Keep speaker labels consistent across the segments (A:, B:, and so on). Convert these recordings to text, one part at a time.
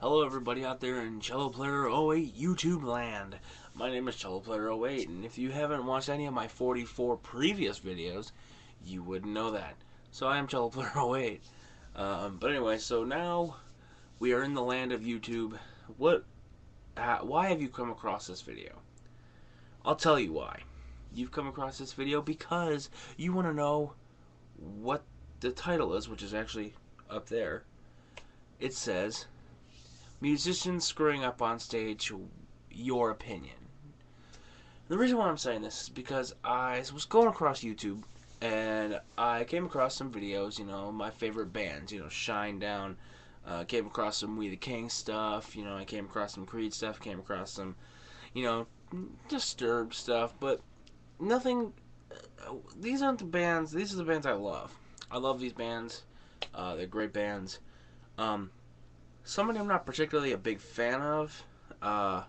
A: Hello everybody out there in CelloPlayer08 YouTube land. My name is CelloPlayer08, and if you haven't watched any of my 44 previous videos, you wouldn't know that. So I am CelloPlayer08. But anyway, so now we are in the land of YouTube. Why have you come across this video? I'll tell you why. You've come across this video because you want to know what the title is, which is actually up there. It says, musicians screwing up on stage, your opinion. The reason why I'm saying this is because I was going across YouTube and I came across some videos, my favorite bands, Shinedown, came across some We the King stuff, I came across some Creed stuff, came across some, Disturbed stuff, but nothing, these aren't the bands, these are the bands I love. I love these bands, they're great bands. Somebody I'm not particularly a big fan of, I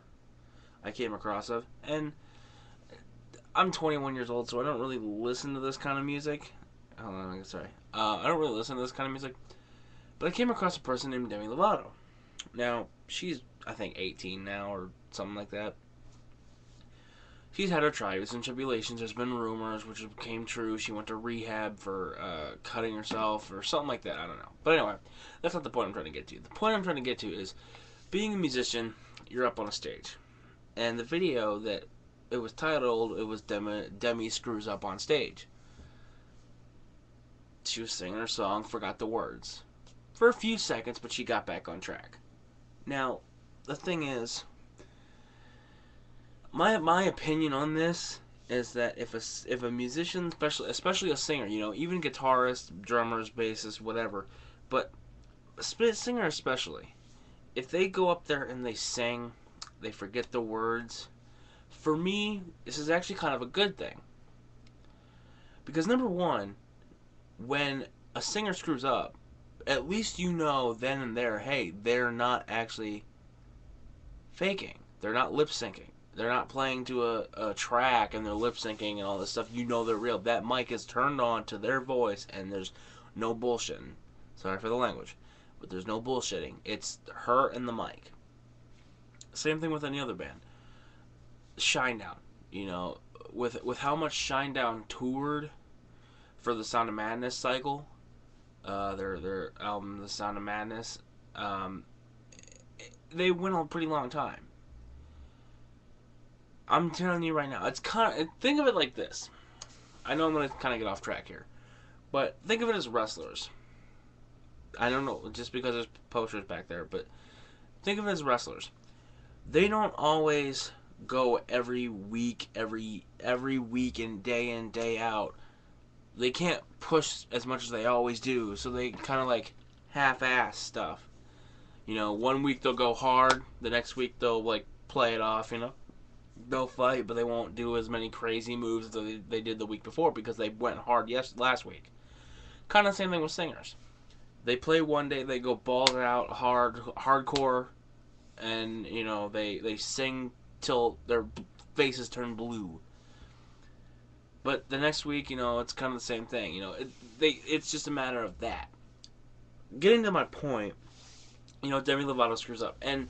A: came across of, and I'm 21 years old, so I don't really listen to this kind of music. Hold on, sorry. I don't really listen to this kind of music, but I came across a person named Demi Lovato. Now, she's, I think, 18 now, or something like that. She's had her trials and tribulations. There's been rumors, which came true. She went to rehab for cutting herself or something like that. I don't know. But anyway, that's not the point I'm trying to get to. The point I'm trying to get to is, being a musician, you're up on a stage. And the video that it was titled, it was Demi Screws Up on Stage. She was singing her song, forgot the words. For a few seconds, but she got back on track. Now, the thing is, my opinion on this is that if a musician, especially a singer, even guitarists, drummers, bassists, whatever, but a singer especially, if they go up there and they sing, they forget the words, for me, this is actually kind of a good thing. Because number one, when a singer screws up, at least you know then and there, hey, they're not actually faking. They're not lip syncing. They're not playing to a track and they're lip syncing and all this stuff. You know they're real. That mic is turned on to their voice and there's no bullshitting. Sorry for the language, but there's no bullshitting. It's her and the mic. Same thing with any other band. Shinedown, with how much Shinedown toured for the Sound of Madness cycle, their album The Sound of Madness, they went a pretty long time. I'm telling you right now, it's kind of, think of it like this. I know I'm going to kind of get off track here, but think of it as wrestlers. I don't know, just because there's posters back there, but think of it as wrestlers. They don't always go every week and day in, day out. They can't push as much as they always do, so they kind of like half-ass stuff. 1 week they'll go hard, the next week they'll like play it off, They'll fight, but they won't do as many crazy moves as they did the week before because they went hard last week. Kind of the same thing with singers. They play one day, they go balls out, hardcore, and, they sing till their faces turn blue. But the next week, it's kind of the same thing. It's just a matter of that. Getting to my point, Demi Lovato screws up. And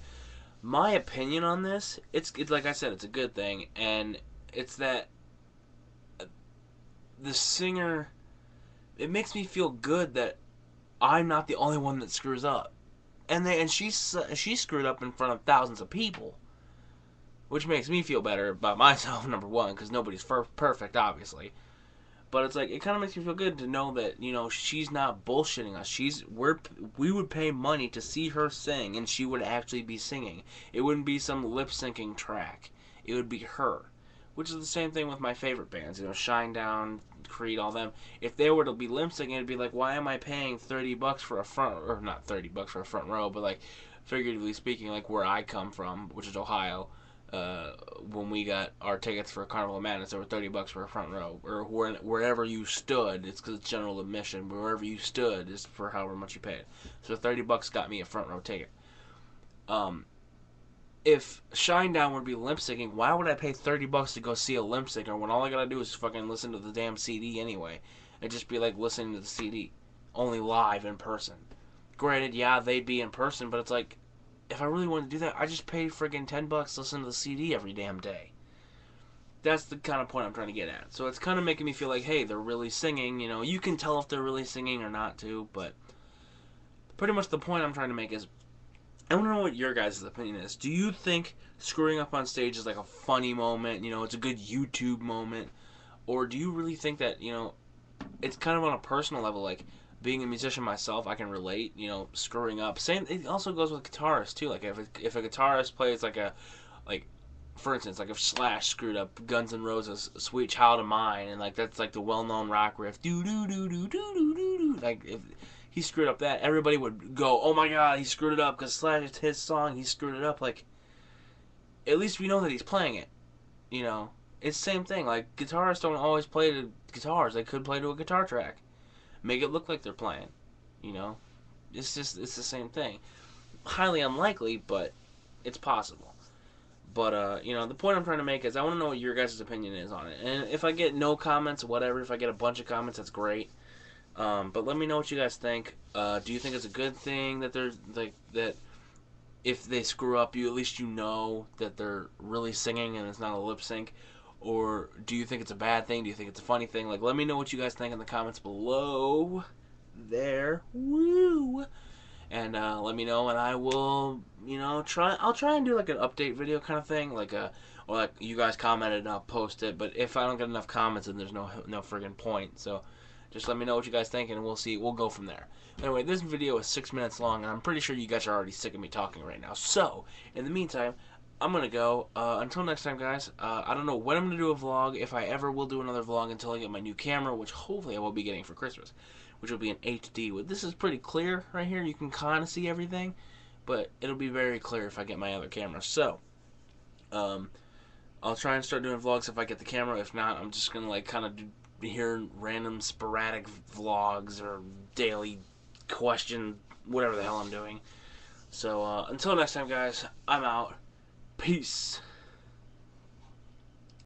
A: my opinion on this, it's like I said, it's a good thing, and it's that the singer, it makes me feel good that I'm not the only one that screws up, and she screwed up in front of thousands of people, which makes me feel better about myself, number one, because nobody's perfect, obviously. But it's like, it kind of makes me feel good to know that, she's not bullshitting us. We would pay money to see her sing, and she would actually be singing. It wouldn't be some lip-syncing track. It would be her. Which is the same thing with my favorite bands, Shinedown, Creed, all them. If they were to be lip-syncing, it'd be like, why am I paying $30 for a front, or not $30 for a front row, but like, figuratively speaking, like where I come from, which is Ohio. When we got our tickets for Carnival of Madness, they were $30 for a front row, or wherever you stood. It's because it's general admission. Wherever you stood is for however much you paid. So $30 got me a front row ticket. If Shinedown would be lip syncing, why would I pay $30 to go see a lip syncer when all I gotta do is fucking listen to the damn CD anyway? It'd just be like listening to the CD, only live in person. Granted, yeah, they'd be in person, but it's like, if I really want to do that, I just pay friggin' $10 to listen to the CD every damn day. That's the kind of point I'm trying to get at. So it's kind of making me feel like, hey, they're really singing. You know, you can tell if they're really singing or not too, but pretty much the point I'm trying to make is, I want to know what your guys' opinion is. Do you think screwing up on stage is like a funny moment? You know, it's a good YouTube moment, or do you really think that, you know, it's kind of on a personal level, like being a musician myself, I can relate, you know, screwing up. Same, it also goes with guitarists too. Like if a guitarist plays like, for instance, like if Slash screwed up Guns N' Roses' "Sweet Child of Mine," and like that's like the well-known rock riff, do do do do do do do, like if he screwed up that, everybody would go, "Oh my God, he screwed it up because Slash, it's his song, he screwed it up." Like, at least we know that he's playing it, you know. It's the same thing. Like guitarists don't always play to guitars; they could play to a guitar track, make it look like they're playing, you know. It's the same thing. Highly unlikely, but it's possible. But you know, the point I'm trying to make is I want to know what your guys' opinion is on it. And if I get no comments, whatever. If I get a bunch of comments, that's great. But let me know what you guys think. Do you think it's a good thing that they're like that? If they screw up, you at least you know that they're really singing and it's not a lip sync. Or do you think it's a bad thing? Do you think it's a funny thing? Like, let me know what you guys think in the comments below. There, woo. And let me know, and I will, you know, try. I'll try and do like an update video kind of thing, like or like you guys commented, and I'll post it. But if I don't get enough comments, then there's no friggin' point. So just let me know what you guys think, and we'll see. We'll go from there. Anyway, this video is 6 minutes long, and I'm pretty sure you guys are already sick of me talking right now. So in the meantime, I'm gonna go. Until next time, guys. I don't know when I'm gonna do a vlog. If I ever will do another vlog until I get my new camera, which hopefully I will be getting for Christmas, which will be an HD. This is pretty clear right here. You can kind of see everything, but it'll be very clear if I get my other camera. So, I'll try and start doing vlogs if I get the camera. If not, I'm just gonna like kind of be hearing random sporadic vlogs or daily question, whatever the hell I'm doing. So, until next time, guys, I'm out. Peace.